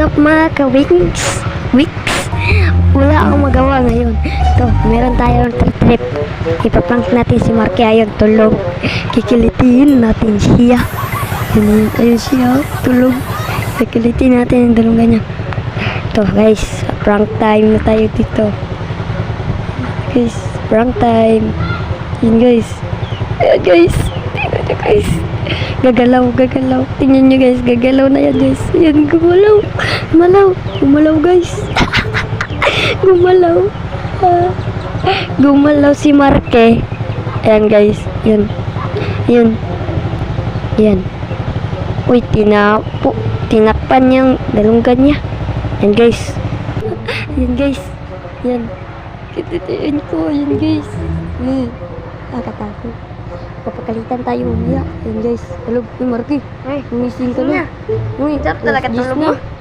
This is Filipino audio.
up mga ka-wings? Wala akong magawa ngayon. Ito, meron tayong trip. Ipaprank natin si Marky. Ayun, tulog. Kikilitin natin siya. Ayun siya, tulog. Kikilitin natin yung dalungan niya. Ito guys, prank time na tayo dito. Guys, prank time. Yun guys. Ayan guys. Tingnan nyo guys. Gagalaw. Tingnan nyo guys, gagalaw na yan guys. Ayan, gumalaw guys. Gumalaw si Marky. Ayan guys, yun. Uy, tinakpan niyang dalunggan niya. Ayan guys. Kititiin ko, ayan guys. Nakakatakot. Papakalitan tayo mamaya. Ayan guys. Hello, Marky. Umising ka na. Uy, Sarap talaga tulog mo.